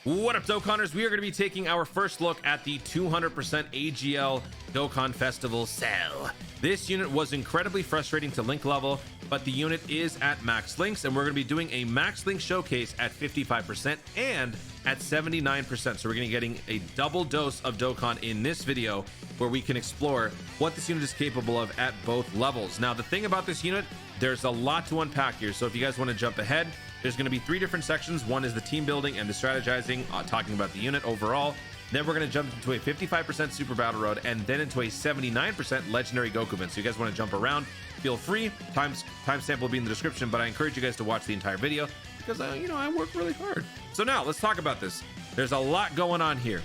What up, Dokkanners? We are going to be taking our first look at the 200% AGL Dokkan Festival Cell. This unit was incredibly frustrating to link level, but the unit is at max links, and we're going to be doing a max link showcase at 55% and at 79%. So we're going to be getting a double dose of Dokkan in this video, where we can explore what this unit is capable of at both levels. Now, the thing about this unit, there's a lot to unpack here. So if you guys want to jump ahead, there's going to be 3 different sections. One is the team building and the strategizing, talking about the unit overall. Then we're going to jump into a 55% Super Battle Road and then into a 79% Legendary Goku event. So you guys want to jump around, feel free. Timestamp will be in the description, but I encourage you guys to watch the entire video because, I work really hard. So now let's talk about this. There's a lot going on here.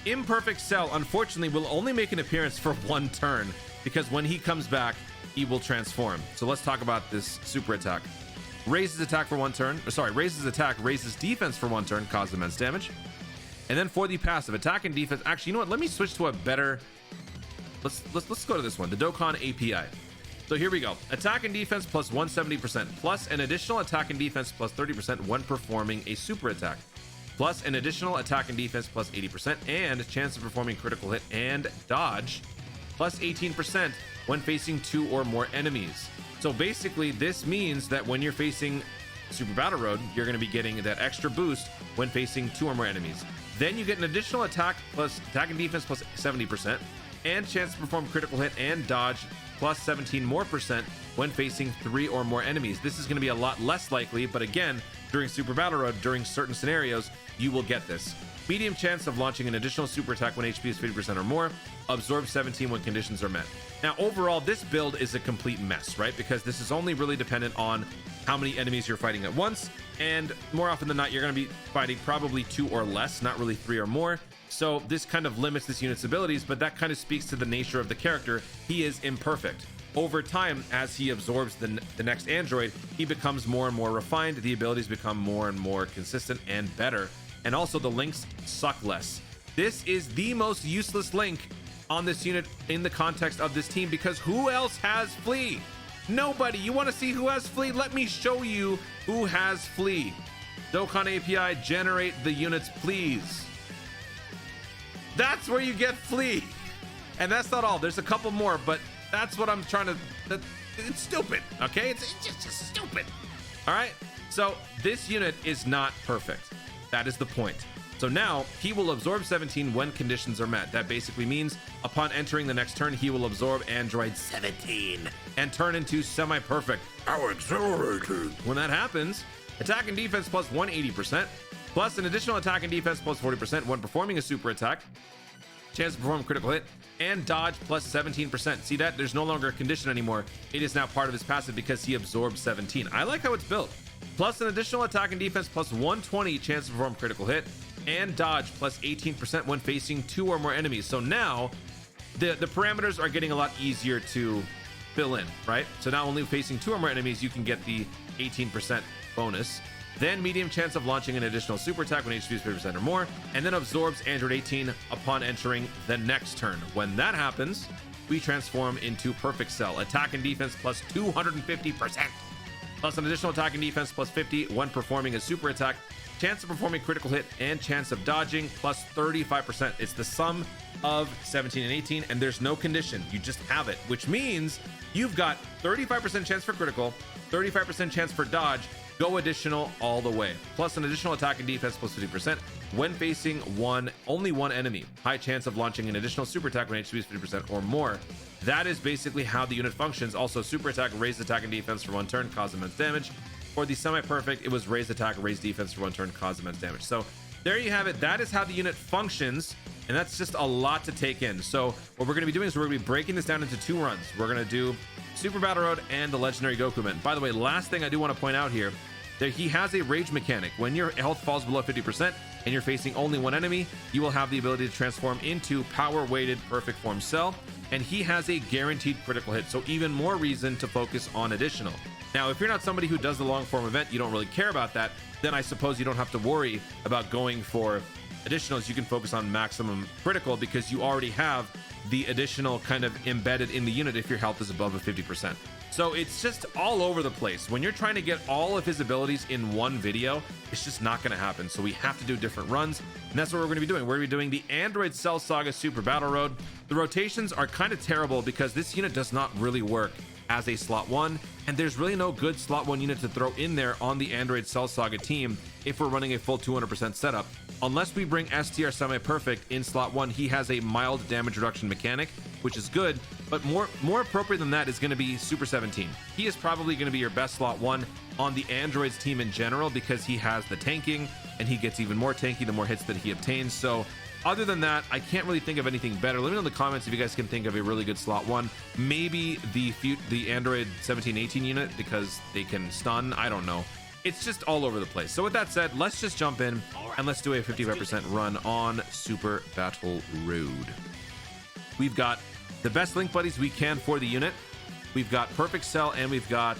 Imperfect Cell, unfortunately, will only make an appearance for 1 turn because when he comes back, he will transform. So let's talk about this super attack. Raises attack for 1 turn. Raises attack, raises defense for 1 turn, causes immense damage. And then for the passive, attack and defense. Actually, you know what? Let me switch to a better. Let's go to this one, the Dokkan API. So here we go. Attack and defense plus 170%, plus an additional attack and defense plus 30% when performing a super attack, plus an additional attack and defense plus 80%, and a chance of performing critical hit and dodge plus 18% when facing 2 or more enemies. So basically, this means that when you're facing Super Battle Road, you're going to be getting that extra boost when facing 2 or more enemies. Then you get an additional attack and defense plus 70%, and chance to perform critical hit and dodge plus 17% more when facing 3 or more enemies. This is going to be a lot less likely, but again, during Super Battle Road, during certain scenarios, you will get this. Medium chance of launching an additional super attack when HP is 50% or more. Absorb 17 when conditions are met. Now, overall, this build is a complete mess, right? Because this is only really dependent on how many enemies you're fighting at once. And more often than not, you're going to be fighting probably 2 or less, not really 3 or more. So this kind of limits this unit's abilities, but that kind of speaks to the nature of the character. He is imperfect. Over time, as he absorbs the next android, he becomes more and more refined. The abilities become more and more consistent and better. And also the links suck less. This is the most useless link on this unit in the context of this team, because who else has Flea? Nobody. You want to see who has Flea? Let me show you who has Flea. Dokkan API, generate the units, please. That's where you get Flea. And that's not all. There's a couple more, but that's what I'm trying to... It's stupid, okay? It's just stupid. All right? So this unit is not perfect. That is the point. So now he will absorb 17 when conditions are met. That basically means upon entering the next turn, he will absorb Android 17 and turn into semi-perfect. How accelerated. When that happens, attack and defense plus 180%, plus an additional attack and defense plus 40% when performing a super attack, chance to perform critical hit, and dodge plus 17%. See that? There's no longer a condition anymore. It is now part of his passive because he absorbs 17. I like how it's built. Plus an additional attack and defense plus 120 chance to perform critical hit, and dodge plus 18% when facing 2 or more enemies. So now the parameters are getting a lot easier to fill in, right? So now only facing 2 or more enemies, you can get the 18% bonus. Then medium chance of launching an additional super attack when HP is 50% or more, and then absorbs Android 18 upon entering the next turn. When that happens, we transform into Perfect Cell. Attack and defense plus 250%. Plus an additional attack and defense plus 50 when performing a super attack, chance of performing critical hit, and chance of dodging plus 35%. It's the sum of 17 and 18, and there's no condition. You just have it, which means you've got 35% chance for critical, 35% chance for dodge, go additional all the way, plus an additional attack and defense plus 50% when facing only one enemy. High chance of launching an additional super attack when HP is 50% or more. That is basically how the unit functions. Also, super attack, raise attack and defense for 1 turn, cause immense damage. For the semi-perfect, it was raise attack, raise defense for 1 turn, cause immense damage. So there you have it. That is how the unit functions, and that's just a lot to take in. So what we're going to be doing is we're going to be breaking this down into 2 runs. We're going to do Super Battle Road and the Legendary Goku event. By the way, last thing I do want to point out here, that he has a rage mechanic. When your health falls below 50% and you're facing only 1 enemy, you will have the ability to transform into power-weighted perfect form Cell, and he has a guaranteed critical hit, so even more reason to focus on additional. Now, if you're not somebody who does the long form event, you don't really care about that, then I suppose you don't have to worry about going for additionals. You can focus on maximum critical because you already have the additional kind of embedded in the unit if your health is above a 50%. So it's just all over the place. When you're trying to get all of his abilities in one video, it's just not going to happen. So we have to do different runs, and that's what we're going to be doing. We're going to be doing the Android Cell Saga Super Battle Road. The rotations are kind of terrible because this unit does not really work as a slot 1, and there's really no good slot 1 unit to throw in there on the Android Cell Saga team if we're running a full 200% setup. Unless we bring STR Semi-Perfect in slot 1, he has a mild damage reduction mechanic, which is good, but more appropriate than that is going to be Super 17. He is probably going to be your best slot 1 on the Androids team in general because he has the tanking, and he gets even more tanky the more hits that he obtains. So other than that, I can't really think of anything better. Let me know in the comments if you guys can think of a really good slot 1. Maybe the Android 17-18 unit because they can stun. I don't know. It's just all over the place. So with that said, let's just jump in and let's do a 55% run on Super Battle Road. We've got the best link buddies we can for the unit. We've got Perfect Cell and we've got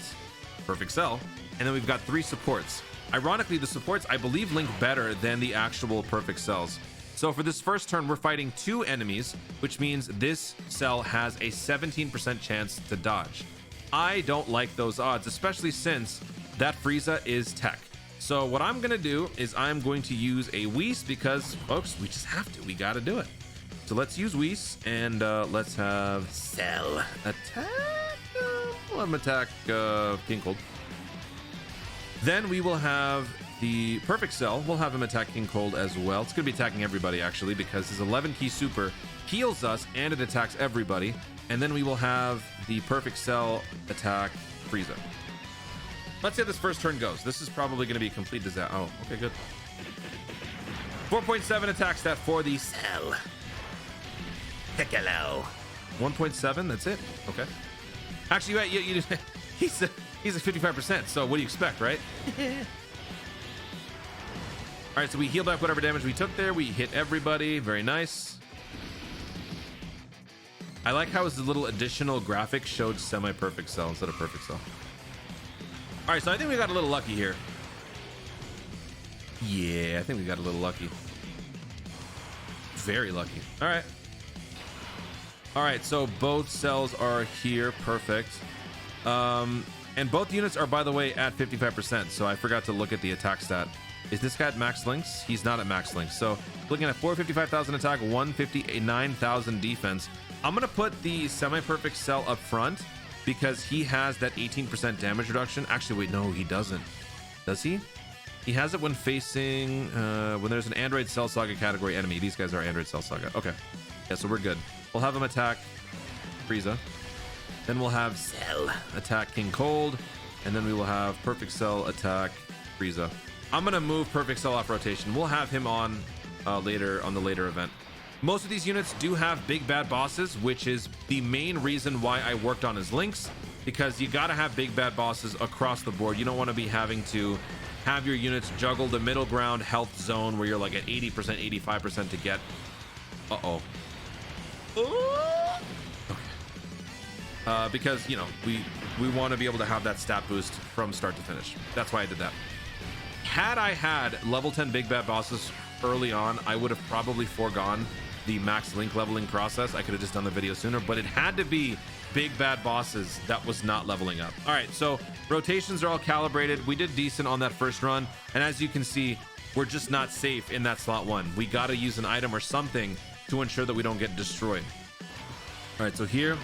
Perfect Cell. And then we've got 3 supports. Ironically, the supports I believe link better than the actual Perfect Cells. So for this first turn, we're fighting 2 enemies, which means this cell has a 17% chance to dodge. I don't like those odds, especially since that Frieza is tech. So what I'm gonna do is I'm going to use a Whis because, folks, we just have to. We gotta do it. So let's use Whis and let's have Cell attack. We'll have him attack King Cold. Then we will have the Perfect Cell. We'll have him attack King Cold as well. It's gonna be attacking everybody actually because his 11 key super heals us and it attacks everybody. And then we will have the Perfect Cell attack Frieza. Let's see how this first turn goes. This is probably going to be a complete disaster. Oh, okay, good. 4.7 attack stat for the Cell. Piccolo. 1.7, that's it? Okay. Actually, wait, you he's a 55%, so what do you expect, right? All right, so we heal back whatever damage we took there. We hit everybody. Very nice. I like how his little additional graphic showed Semi-Perfect Cell instead of Perfect Cell. All right, so I think we got a little lucky here. Yeah, I think we got a little lucky. Very lucky. All right. All right, so both cells are here. Perfect. And both units are, by the way, at 55%. So I forgot to look at the attack stat. Is this guy at max links? He's not at max links. So looking at 455,000 attack, 159,000 defense. I'm going to put the Semi-Perfect Cell up front because he has that 18% damage reduction. Actually, wait, no, he doesn't. Does he? He has it when facing, when there's an Android Cell Saga category enemy. These guys are Android Cell Saga. Okay. Yeah, so we're good. We'll have him attack Frieza. Then we'll have Cell attack King Cold. And then we will have Perfect Cell attack Frieza. I'm going to move Perfect Cell off rotation. We'll have him on later on the later event. Most of these units do have big bad bosses, which is the main reason why I worked on his links, because you got to have big bad bosses across the board. You don't want to be having to have your units juggle the middle ground health zone where you're like at 80%, 85% to get. Uh-oh. Okay. Because, you know, we want to be able to have that stat boost from start to finish. That's why I did that. Had I had level 10 big bad bosses early on, I would have probably foregone the max link leveling process. I could have just done the video sooner, but it had to be big bad bosses that was not leveling up. All right, so rotations are all calibrated. We did decent on that first run, and as you can see, we're just not safe in that slot 1. We got to use an item or something to ensure that we don't get destroyed. All right, so here,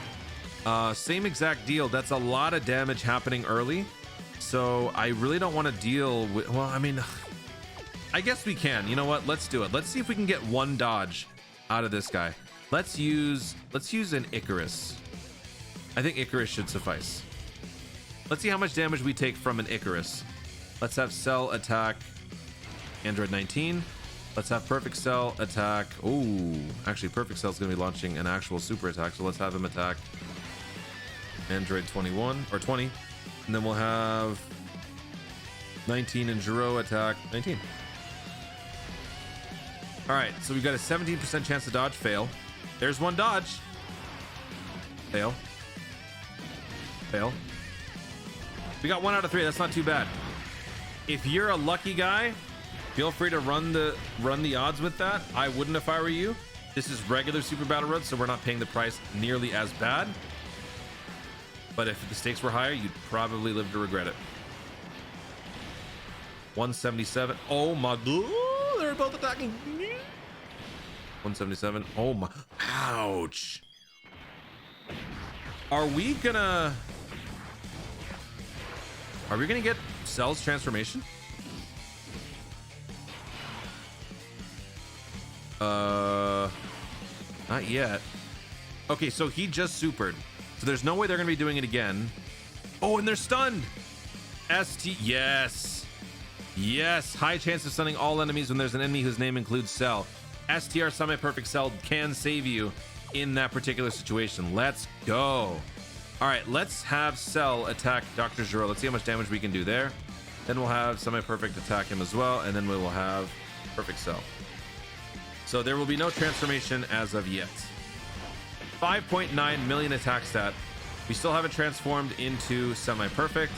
same exact deal. That's a lot of damage happening early, so I really don't want to deal with, well, I mean, I guess we can. You know what? Let's do it. Let's see if we can get one dodge out of this guy. Let's use an Icarus. I think Icarus should suffice. Let's see how much damage we take from an Icarus. Let's have Cell attack Android 19. Let's have Perfect Cell attack. Oh, actually, Perfect Cell is going to be launching an actual super attack. So let's have him attack Android 21 or 20. And then we'll have 19 and Jiro attack 19. All right, so we've got a 17% chance to dodge. Fail. There's one dodge. Fail. Fail. We got 1 out of 3. That's not too bad. If you're a lucky guy, feel free to run the odds with that. I wouldn't if I were you. This is regular Super Battle Road, so we're not paying the price nearly as bad. But if the stakes were higher, you'd probably live to regret it. 177. Oh my god, they're both attacking. 177. Oh my, ouch. Are we gonna get Cell's transformation? Not yet. Okay, so he just supered, so there's no way they're gonna be doing it again. Oh, and they're stunned. Yes, high chance of stunning all enemies when there's an enemy whose name includes Cell. STR semi-perfect Cell can save you in that particular situation. Let's go. All right, let's have Cell attack Dr. Giro. Let's see how much damage we can do there. Then we'll have semi-perfect attack him as well, and then we will have perfect Cell. So there will be no transformation as of yet. 5.9 million attack stat. We still haven't transformed into semi-perfect.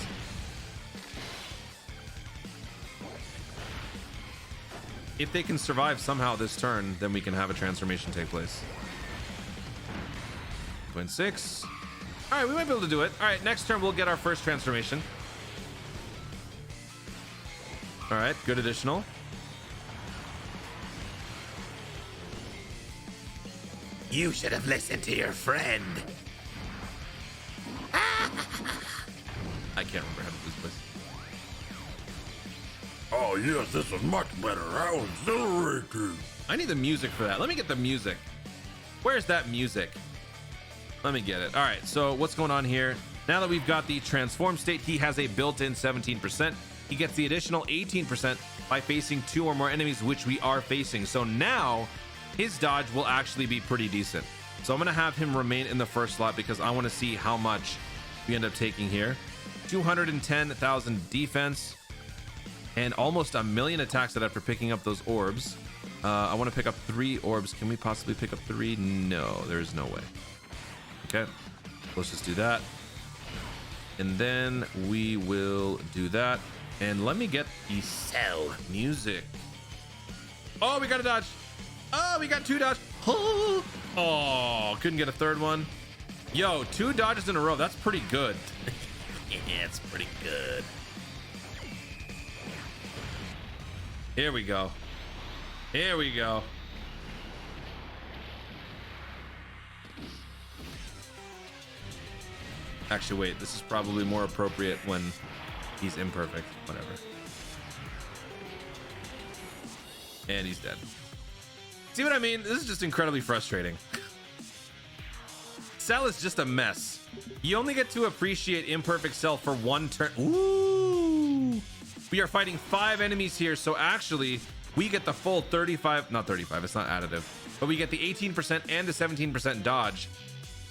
If they can survive somehow this turn, then we can have a transformation take place. 0.6. All right, we might be able to do it. All right, next turn we'll get our first transformation. All right, good additional. You should have listened to your friend. I can't remember how to do this place. Oh yes, this is much better. How exhilarating. I need the music for that. Let me get the music. Where's that music? Let me get it. All right, so what's going on here? Now that we've got the transform state, he has a built-in 17%. He gets the additional 18% by facing 2 or more enemies, which we are facing. So now his dodge will actually be pretty decent. So I'm gonna have him remain in the first slot because I want to see how much we end up taking here. 210,000 defense and almost a million attacks that after picking up those orbs. I want to pick up 3 orbs. Can we possibly pick up 3? No, there's no way. Okay, let's just do that. And then we will do that. And let me get the Cell music. Oh, we got a dodge. Oh, we got 2 dodge. Oh, couldn't get a third one. Yo, 2 dodges in a row. That's pretty good. Yeah, it's pretty good. Here we go. Here we go. Actually, wait, this is probably more appropriate when he's imperfect. Whatever. And he's dead. See what I mean? This is just incredibly frustrating. Cell is just a mess. You only get to appreciate imperfect Cell for 1 turn. Ooh. We are fighting 5 enemies here, so actually we get the full 35, not 35, it's not additive, but we get the 18% and the 17% dodge.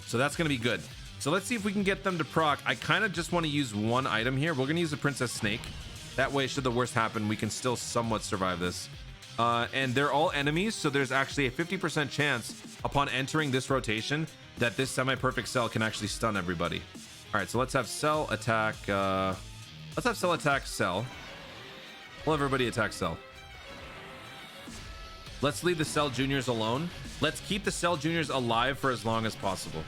So that's going to be good. So let's see if we can get them to proc. I kind of just want to use 1 item here. We're going to use the Princess Snake. That way, should the worst happen, we can still somewhat survive this. And they're all enemies, so there's actually a 50% chance upon entering this rotation that this semi-perfect Cell can actually stun everybody. All right, so let's have Cell attack. Let's have Cell attack Cell. We'll have everybody attack Cell. Let's leave the Cell Juniors alone. Let's keep the Cell Juniors alive for as long as possible.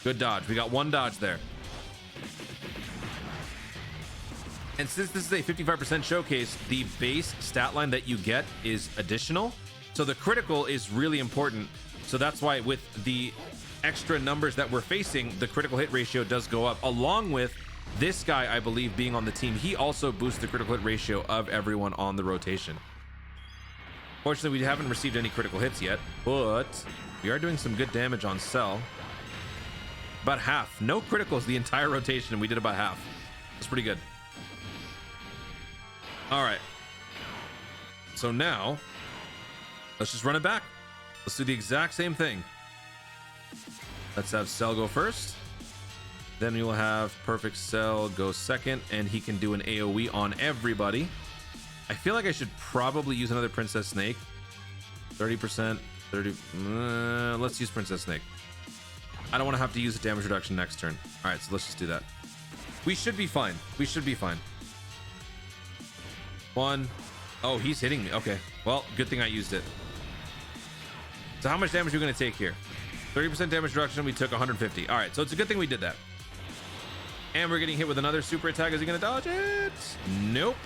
Good dodge. We got 1 dodge there. And since this is a 55% showcase, the base stat line that you get is additional. So the critical is really important. So that's why with the extra numbers that we're facing, the critical hit ratio does go up, along with this guy, I believe, being on the team. He also boosts the critical hit ratio of everyone on the rotation. Fortunately, we haven't received any critical hits yet, but we are doing some good damage on Cell. About half. No criticals the entire rotation, and we did about half. That's pretty good. All right. So now, let's just run it back. Let's do the exact same thing. Let's have Cell go first. Then we will have Perfect Cell go second, and he can do an AoE on everybody. I feel like I should probably use another Princess Snake. 30%, 30. Let's use Princess Snake. I don't want to have to use a damage reduction next turn. All right, so let's just do that. We should be fine. We should be fine. 1. Oh, he's hitting me. Okay. Well, good thing I used it. So how much damage are we going to take here? 30% damage reduction. We took 150. All right, so it's a good thing we did that. And we're getting hit with another super attack. Is he gonna dodge it? Nope.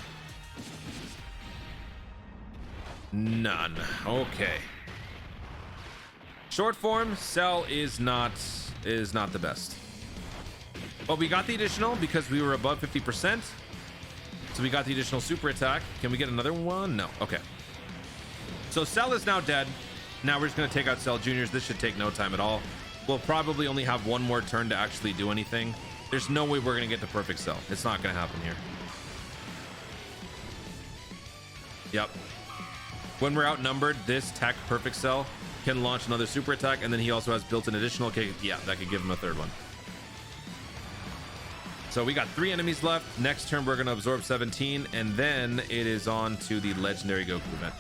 None. Okay. Short form, Cell is not the best. But we got the additional because we were above 50%. So we got the additional super attack. Can we get another one? No. Okay. So Cell is now dead. Now we're just gonna take out Cell Juniors. This should take no time at all. We'll probably only have one more turn to actually do anything. There's no way we're gonna get the perfect Cell. It's not gonna happen here. Yep. When we're outnumbered, this tech perfect Cell can launch another super attack, and then he also has built-in additional. Okay, yeah, that could give him a third one. So we got 3 enemies left. Next turn, we're gonna absorb 17, and then it is on to the legendary Goku event.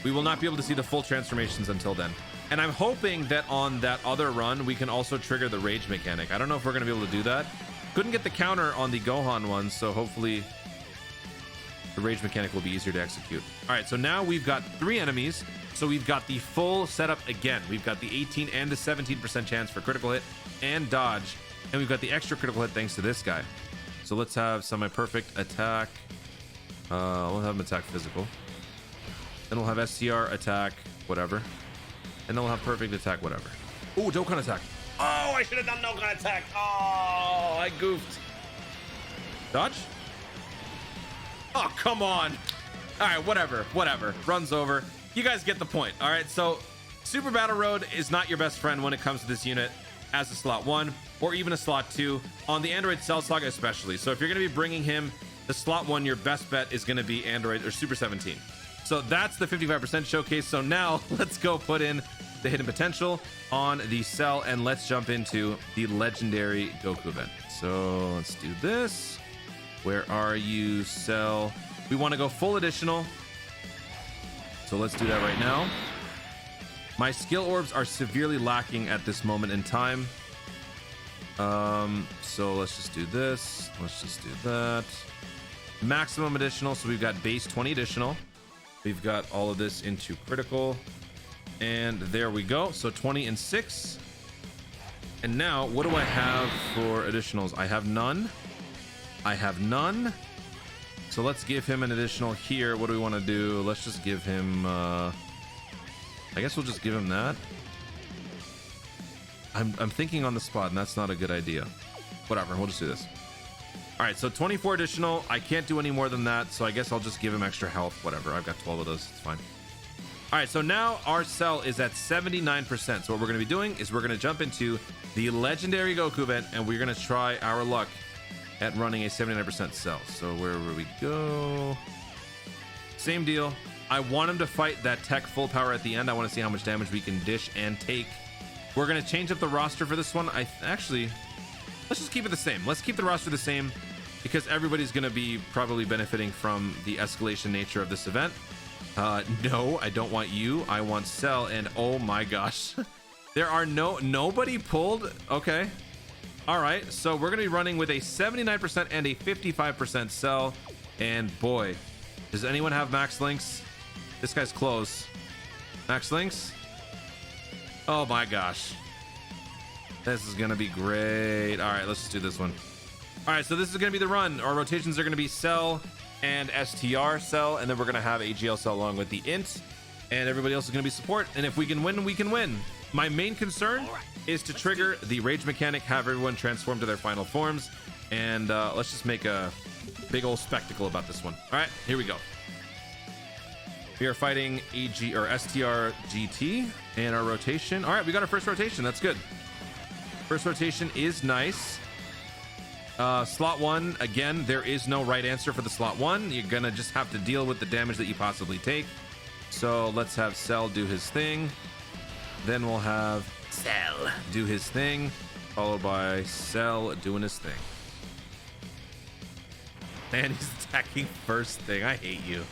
We will not be able to see the full transformations until then. And I'm hoping that on that other run, we can also trigger the rage mechanic. I don't know if we're gonna be able to do that. Couldn't get the counter on the Gohan one, so hopefully the rage mechanic will be easier to execute. All right, so now we've got 3 enemies. So we've got the full setup again. We've got the 18 and the 17% chance for critical hit and dodge. And we've got the extra critical hit thanks to this guy. So let's have semi-perfect attack. We'll have him attack physical. Then we'll have STR attack, whatever. And then we'll have perfect attack, whatever. Ooh, Dokkan attack. Oh, I should have done Dokkan attack. Oh, I goofed. Dodge? Oh, come on. All right, whatever. Runs over. You guys get the point. All right, so Super Battle Road is not your best friend when it comes to this unit as a slot 1 or even a slot 2 on the Android Cell Saga especially. So if you're going to be bringing him the slot 1, your best bet is going to be Android or Super 17. So that's the 55% showcase. So now let's go put in the hidden potential on the Cell, and let's jump into the legendary Goku event. So let's do this. Where are you, Cell? We want to go full additional. So let's do that right now. My skill orbs are severely lacking at this moment in time. So let's just do this. Let's just do that. Maximum additional. So we've got base 20 additional. We've got all of this into critical. And there we go. So 20 and 6. And now what do I have for additionals? I have none. I have none. So let's give him an additional here. What do we want to do? Let's just give him I guess we'll just give him that. I'm thinking on the spot, and that's not a good idea. Whatever, we'll just do this. All right, so 24 additional. I can't do any more than that, so I guess I'll just give him extra health. Whatever, I've got 12 of those. It's fine. All right, so now our Cell is at 79%. So what we're going to be doing is we're going to jump into the legendary Goku event, and we're going to try our luck at running a 79% Cell. So where will we go? Same deal. I want him to fight that tech full power at the end. I want to see how much damage we can dish and take. We're going to change up the roster for this one. Actually, let's just keep it the same. Let's keep the roster the same because everybody's going to be probably benefiting from the escalation nature of this event. No, I don't want you. I want Cell, and oh my gosh. There are nobody pulled. Okay. All right. So we're going to be running with a 79% and a 55% Cell. And boy, does anyone have max links? This guy's close. Max links? Oh my gosh. This is gonna be great. All right, let's just do this one. All right, so this is gonna be the run. Our rotations are gonna be Cell and STR Cell, and then we're gonna have AGL Cell along with the Int, and everybody else is gonna be support. And if we can win, we can win. My main concern is to trigger the rage mechanic, have everyone transform to their final forms, and let's just make a big old spectacle about this one. All right, here we go. We are fighting AG or STR GT and our rotation. All right, we got our first rotation. That's good. First rotation is nice. Slot 1, again, there is no right answer for the slot 1. You're gonna just have to deal with the damage that you possibly take. So let's have Cell do his thing. Then we'll have Cell do his thing, followed by Cell doing his thing. And he's attacking first thing. I hate you.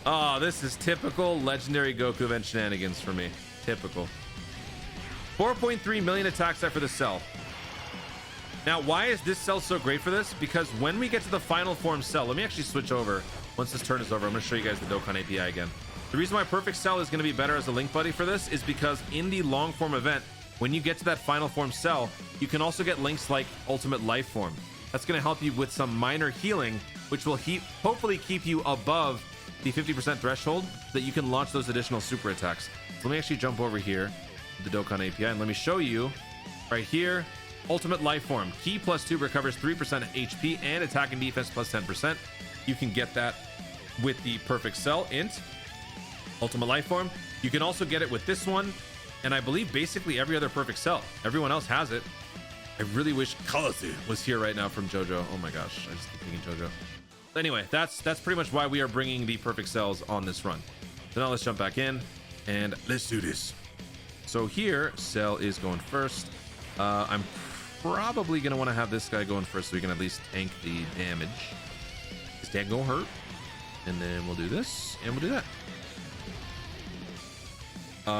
Oh, this is typical legendary Goku event shenanigans for me. Typical. 4.3 million attack set for the Cell. Now, why is this Cell so great for this? Because when we get to the final form Cell, let me actually switch over. Once this turn is over, I'm going to show you guys the Dokkan API again. The reason why Perfect Cell is going to be better as a Link Buddy for this is because in the long form event, when you get to that final form cell, you can also get links like Ultimate Life Form. That's going to help you with some minor healing, which will hopefully keep you above the 50% threshold so that you can launch those additional super attacks. So let me actually jump over here to the Dokkan API and let me show you right here. Ultimate Life Form. Ki +2 recovers 3% HP and attack and defense plus 10%. You can get that with the Perfect Cell Int. Ultimate Life Form. You can also get it with this one, and I believe basically every other Perfect Cell. Everyone else has it. I really wish Kalasi was here right now from JoJo. Oh my gosh, I just keep thinking JoJo. Anyway, that's pretty much why we are bringing the Perfect Cells on this run. So now let's jump back in and let's do this. So here, Cell is going first. I'm probably gonna want to have this guy going first so we can at least tank the damage. Is that gonna hurt? And then we'll do this and we'll do that.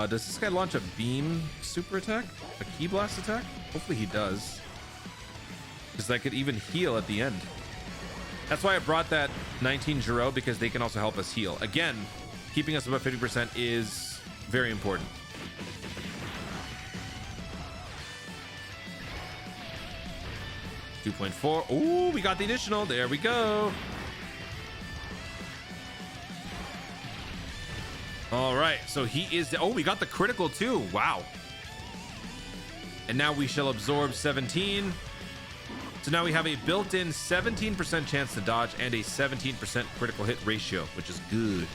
Does this guy launch a beam super attack? A Ki Blast attack? Hopefully he does. Because that could even heal at the end. That's why I brought that 19 Giro, because they can also help us heal. Again, keeping us above 50% is very important. $2.4. Ooh, we got the additional. There we go. All right, so he is oh, we got the critical too. Wow. And now we shall absorb 17. So now we have a built-in 17% chance to dodge and a 17% critical hit ratio, which is good.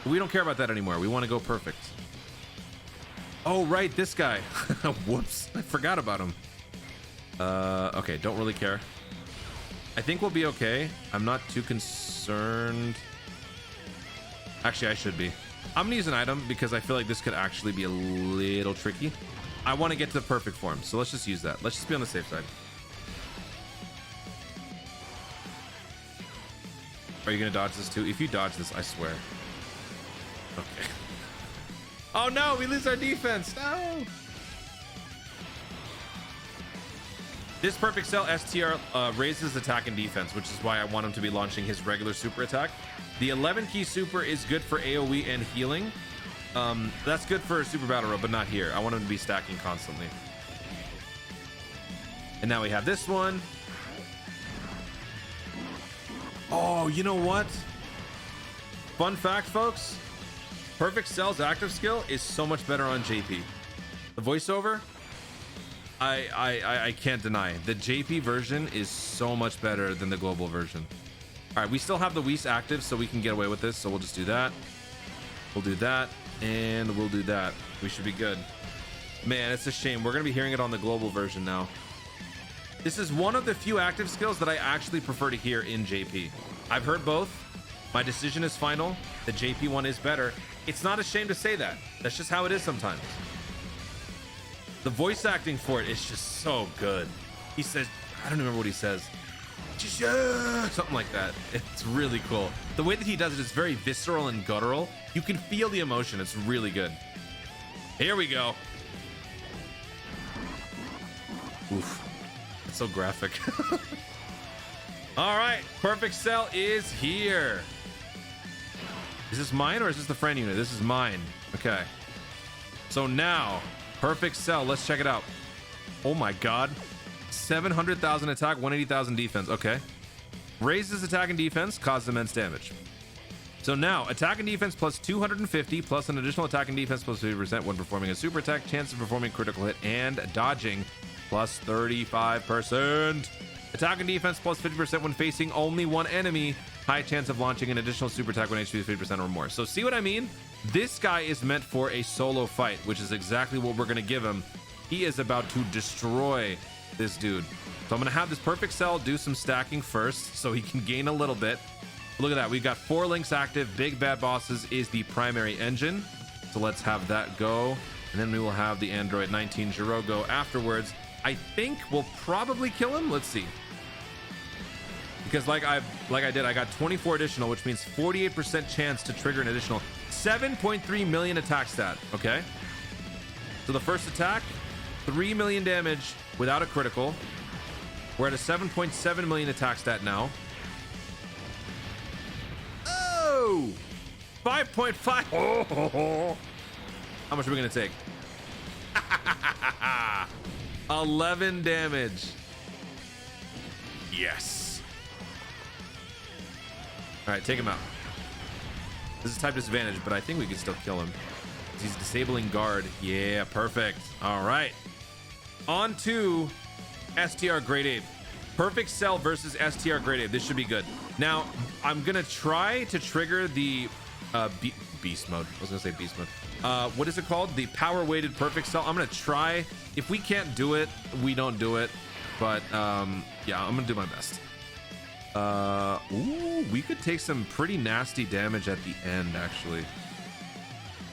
But we don't care about that anymore. We want to go perfect. Oh, right, this guy. Whoops, I forgot about him. Okay, don't really care. I think we'll be okay. I'm not too concerned. Actually, I should be. I'm gonna use an item because I feel like this could actually be a little tricky. I want to get to the perfect form, so let's just use that. Let's just be on the safe side. Are you gonna dodge this too? If you dodge this, I swear. Okay. Oh no, we lose our defense. No. This Perfect Cell STR raises attack and defense, which is why I want him to be launching his regular super attack. The 11 key super is good for AoE and healing. That's good for Super Battle Road, but not here. I want him to be stacking constantly. And now we have this one. Oh, you know what? Fun fact, folks. Perfect Cell's active skill is so much better on JP. The voiceover, I can't deny. The JP version is so much better than the global version. All right, we still have the Whis active, so we can get away with this. So we'll just do that. We'll do that, and we'll do that. We should be good. Man, it's a shame. We're going to be hearing it on the global version now. This is one of the few active skills that I actually prefer to hear in JP. I've heard both. My decision is final. The JP one is better. It's not a shame to say that. That's just how it is sometimes. The voice acting for it is just so good. He says, I don't remember what he says. Something like that. It's really cool. The way that he does it is very visceral and guttural. You can feel the emotion. It's really good. Here we go. Oof. It's so graphic. All right. Perfect Cell is here. Is this mine or is this the friend unit? This is mine. Okay. So now, Perfect Cell. Let's check it out. Oh my God. 700,000 attack, 180,000 defense. Okay. Raises attack and defense, causes immense damage. So now, attack and defense plus 250, plus an additional attack and defense plus 50% when performing a super attack, chance of performing critical hit, and dodging plus 35%. Attack and defense plus 50% when facing only one enemy. High chance of launching an additional super attack when HP is 50% or more. So see what I mean? This guy is meant for a solo fight, which is exactly what we're going to give him. He is about to destroy this dude. So I'm gonna have this Perfect Cell do some stacking first so he can gain a little bit. Look at that, we've got 4 links active. Big Bad Bosses is the primary engine, so let's have that go, and then we will have the Android 19 Giro go afterwards. I think we'll probably kill him. Let's see, because like I did, I got 24 additional, which means 48% chance to trigger an additional 7.3 million attack stat. Okay, so the first attack, 3 million damage without a critical. We're at a 7.7 million attack stat now. Oh! 5.5. Oh, How much are we gonna take? 11 damage. Yes. All right, take him out. This is type disadvantage, but I think we can still kill him. He's disabling guard. Yeah, perfect. All right. On to STR Grade 8. Perfect Cell versus STR Grade 8. This should be good. Now, I'm gonna try to trigger the beast mode. I was gonna say beast mode. What is it called? The power weighted perfect cell. I'm gonna try. If we can't do it, we don't do it. But yeah, I'm gonna do my best. Ooh, we could take some pretty nasty damage at the end, actually.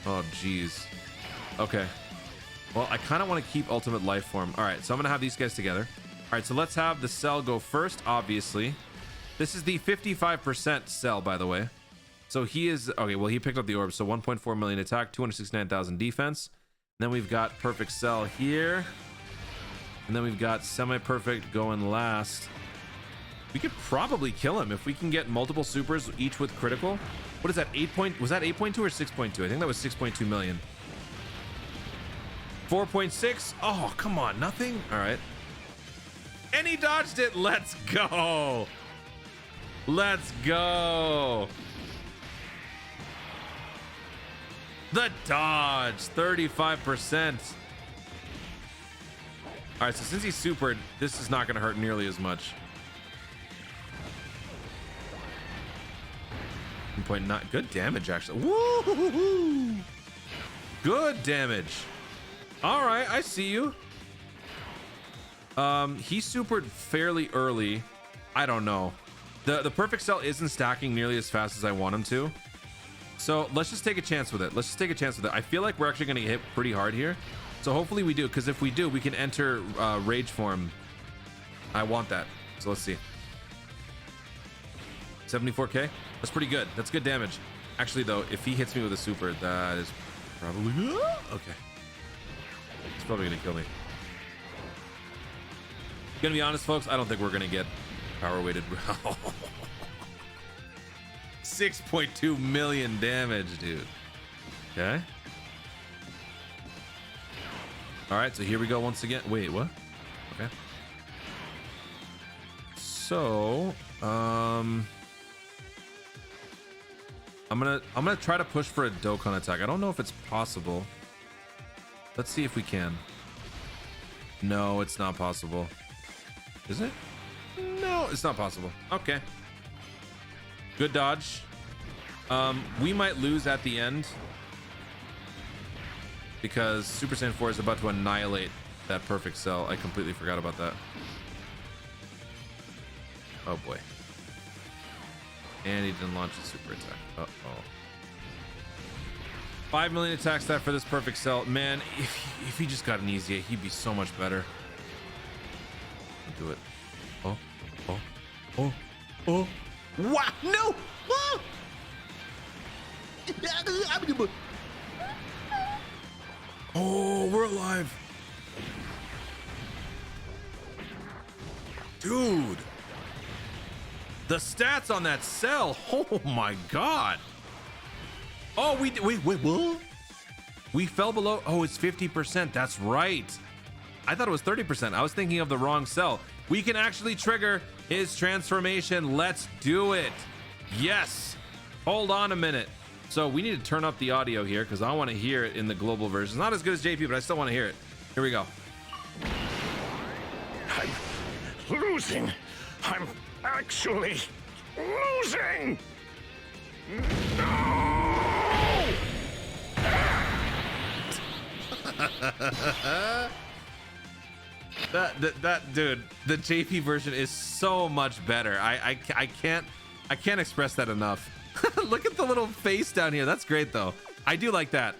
Oh, geez. Okay. Well, I kind of want to keep ultimate life form. All right, so I'm gonna have these guys together. All right, so let's have the cell go first. Obviously, this is the 55% cell, by the way. So he is okay. Well, he picked up the orb, so 1.4 million attack, 269,000 defense. Then we've got perfect cell here, and then we've got semi-perfect going last. We could probably kill him if we can get multiple supers, each with critical. What is that? Was that 8.2 or 6.2? I think that was 6.2 million. 4.6. Oh, come on, nothing. All right. And he dodged it. Let's go. Let's go. The dodge, 35%. All right, so since he's supered, this is not going to hurt nearly as much. 1.9, good damage actually. Woo! Good damage. All right, I see you. He supered fairly early. I don't know. The perfect cell isn't stacking nearly as fast as I want him to. So let's just take a chance with it. Let's just take a chance with it. I feel like we're actually going to hit pretty hard here. So hopefully we do, because if we do, we can enter rage form. I want that. So let's see. 74k. That's pretty good. That's good damage. Actually, though, if he hits me with a super, that is probably okay. He's probably gonna kill me. Gonna be honest, folks. I don't think we're gonna get power weighted. 6.2 million damage, dude. Okay. All right. So here we go once again. Wait, what? Okay. So, I'm gonna try to push for a Dokkan attack. I don't know if it's possible. Let's see if we can. No, it's not possible. Is it? No, it's not possible. Okay. Good dodge. We might lose at the end because Super Saiyan 4 is about to annihilate that perfect cell. I completely forgot about that. Oh boy. And he didn't launch a super attack. Uh-oh. 5 million attack stat for this perfect cell. Man, if he just got an easy 8, he'd be so much better. I'll do it. Oh, oh, oh, oh. Wow, no! Oh! Oh, we're alive. Dude. The stats on that cell. Oh my god. Oh, wait, what? We fell below. Oh, it's 50%. That's right. I thought it was 30%. I was thinking of the wrong cell. We can actually trigger his transformation. Let's do it. Yes. Hold on a minute. So we need to turn up the audio here because I want to hear it in the global version. It's not as good as JP, but I still want to hear it. Here we go. I'm losing. I'm actually losing. No! that dude, the JP version is so much better. I can't express that enough. Look at the little face down here. That's great though. I do like that.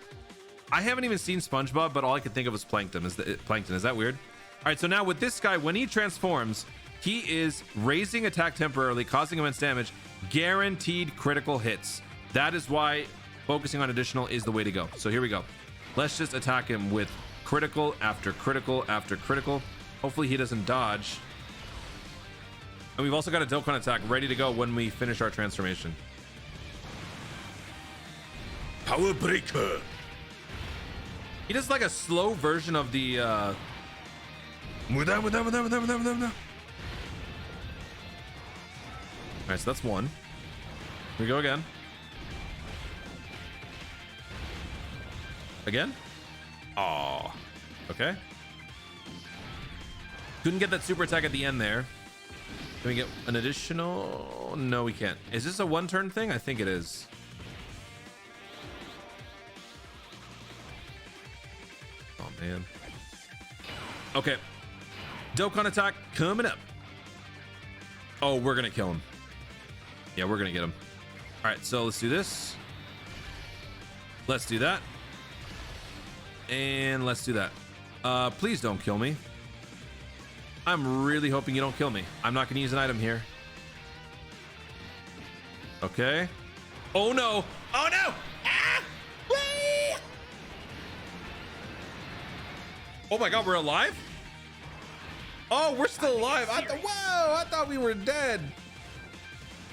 I haven't even seen SpongeBob, but all I could think of was Plankton. Is that weird? All right, so now with this guy, when he transforms, he is raising attack temporarily, causing immense damage, guaranteed critical hits. That is why focusing on additional is the way to go. So here we go. Let's just attack him with critical after critical after critical. Hopefully he doesn't dodge. And we've also got a Dokkan attack ready to go when we finish our transformation. Power breaker. He does like a slow version of the With that. all right, so that's one. Here we go again. Again? Oh, okay. Couldn't get that super attack at the end there. Can we get an additional? No, we can't. Is this a one-turn thing? I think it is. Oh, man. Okay. Dokkan attack coming up. Oh, we're going to kill him. Yeah, we're going to get him. All right, so let's do this. Let's do that. And let's do that. Please don't kill me. I'm really hoping you don't kill me. I'm not going to use an item here. Okay. Oh, no. Oh, no. Ah! Whee! Oh, my God. We're alive? Oh, we're still alive. Whoa, I thought we were dead.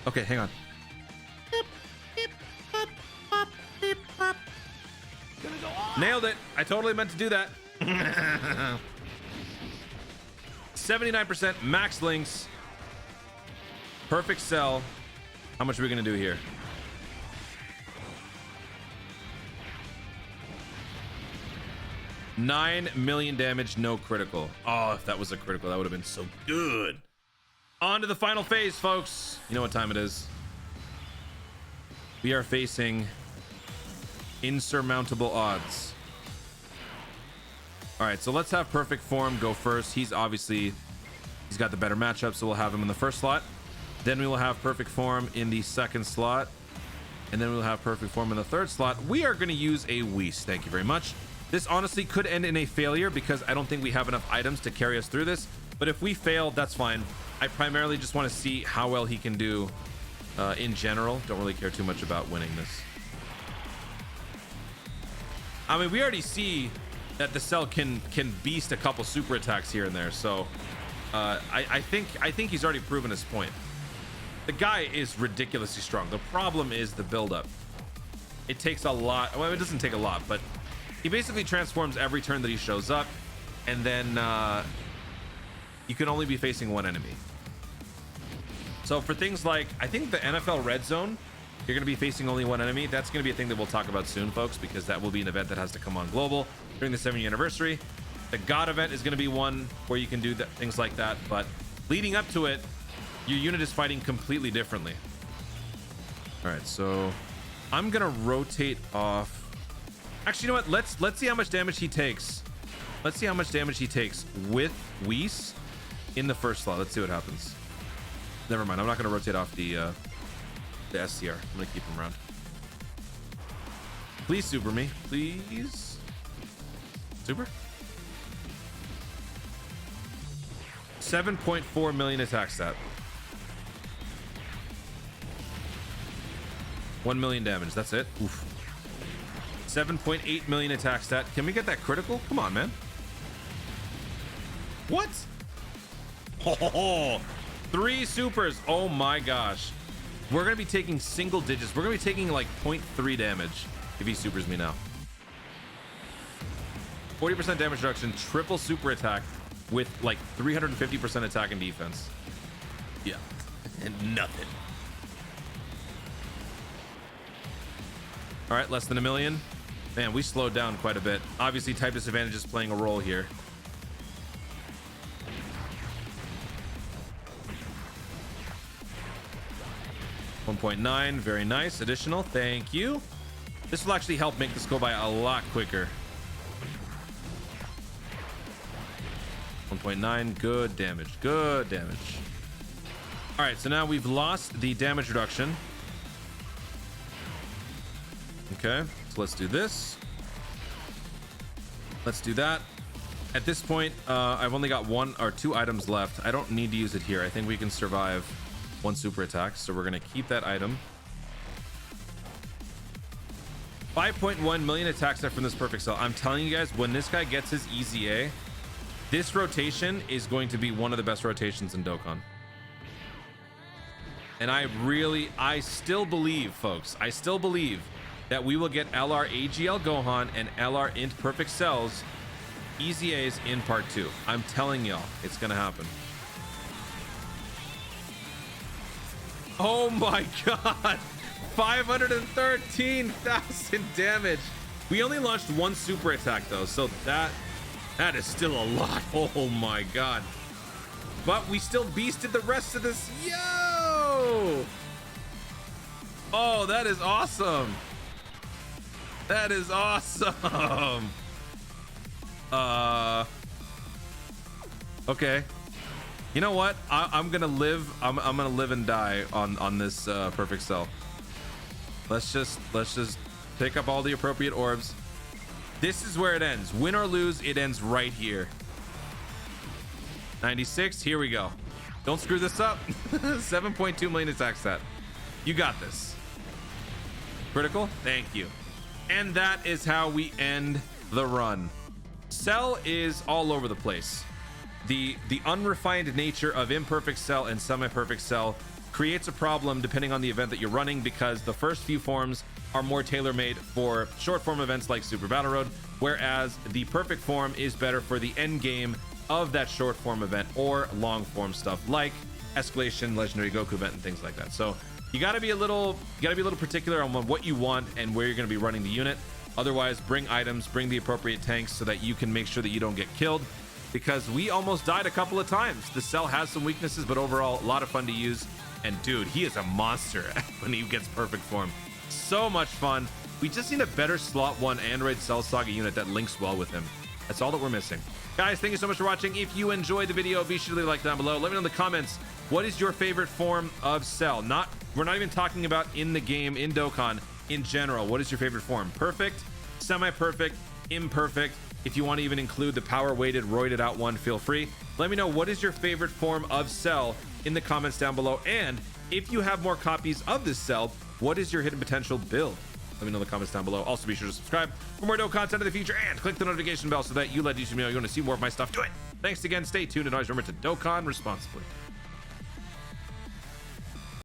Okay, hang on. Nailed it. I totally meant to do that. 79% max links. Perfect sell. How much are we going to do here? $9 million damage, no critical. Oh, if that was a critical, that would have been so good. On to the final phase, folks. You know what time it is. We are facing insurmountable odds. All right, so let's have perfect form go first. He's got the better matchup, so we'll have him in the first slot. Then we will have perfect form in the second slot, and then we'll have perfect form in the third slot. We are going to use a Whis. Thank you very much. This honestly could end in a failure because I don't think we have enough items to carry us through this. But if we fail, that's fine. I primarily just want to see how well he can do in general. Don't really care too much about winning this. I mean, we already see that the cell can beast a couple super attacks here and there. So I think he's already proven his point. The guy is ridiculously strong. The problem is the buildup. It takes a lot. Well, it doesn't take a lot, but he basically transforms every turn that he shows up, and then you can only be facing one enemy. So for things like, I think the NFL Red Zone, you're going to be facing only one enemy. That's going to be a thing that we'll talk about soon, folks, because that will be an event that has to come on global during the 7th anniversary. The God event is going to be one where you can do things like that, but leading up to it, your unit is fighting completely differently. All right, so I'm going to rotate off. Actually, you know what? Let's see how much damage he takes. Let's see how much damage he takes with Whis in the first slot. Let's see what happens. Never mind. I'm not going to rotate off the SCR. I'm going to keep him around. Please super me. Please. Super. 7.4 million attack stat. 1 million damage. That's it. Oof. 7.8 million attack stat. Can we get that critical? Come on, man. What? Oh, 3 supers. Oh my gosh. We're going to be taking single digits. We're going to be taking like 0.3 damage if he supers me now. 40% damage reduction, triple super attack with like 350% attack and defense. Yeah. And nothing. All right, less than 1 million. Man, we slowed down quite a bit. Obviously, type disadvantage is playing a role here. $1.9, very nice. Additional, thank you. This will actually help make this go by a lot quicker. 1.9, good damage, good damage. All right, so now we've lost the damage reduction. Okay, so let's do this. Let's do that. At this point, I've only got 1 or 2 items left. I don't need to use it here. I think we can survive 1 super attack, so we're gonna keep that item. 5.1 million attack set from this perfect cell. I'm telling you guys, when this guy gets his EZA, this rotation is going to be one of the best rotations in Dokkan. And I still believe, folks, I still believe that we will get LR AGL Gohan and LR Imperfect cells Easy A's in part 2. I'm telling y'all, it's gonna happen. Oh my god, 513,000 damage. We only launched one super attack though, so that is still a lot. Oh my god. But we still beasted the rest of this. Yo! Oh, that is awesome. That is awesome. Okay. You know what? I'm gonna live. I'm gonna live and die on this perfect cell. Let's just pick up all the appropriate orbs. This is where it ends. Win or lose, it ends right here. 96. Here we go. Don't screw this up. 7.2 million attack stat. You got this. Critical. Thank you. And that is how we end the run. Cell is all over the place. The unrefined nature of imperfect cell and semi-perfect cell creates a problem depending on the event that you're running, because the first few forms are more tailor-made for short form events like Super Battle Road, whereas the perfect form is better for the end game of that short form event or long form stuff like Escalation, Legendary Goku event, and things like that. So you got to be a little particular on what you want and where you're going to be running the unit. Otherwise, bring items, bring the appropriate tanks so that you can make sure that you don't get killed, because we almost died a couple of times. The cell has some weaknesses, but overall a lot of fun to use. And dude, he is a monster when he gets perfect form. So much fun. We just need a better slot 1 Android Cell Saga unit that links well with him. That's all that we're missing. Guys, thank you so much for watching. If you enjoyed the video, be sure to leave a like down below. Let me know in the comments, what is your favorite form of Cell? We're not even talking about in the game, in Dokkan, in general. What is your favorite form? Perfect, semi-perfect, imperfect. If you want to even include the power weighted, roided out one, feel free. Let me know, what is your favorite form of Cell in the comments down below. And if you have more copies of this Cell, what is your hidden potential build? Let me know in the comments down below. Also, be sure to subscribe for more dope content in the future, and click the notification bell so that you let YouTube know you want to see more of my stuff. Do it. Thanks again. Stay tuned, and always remember to Dokkan responsibly.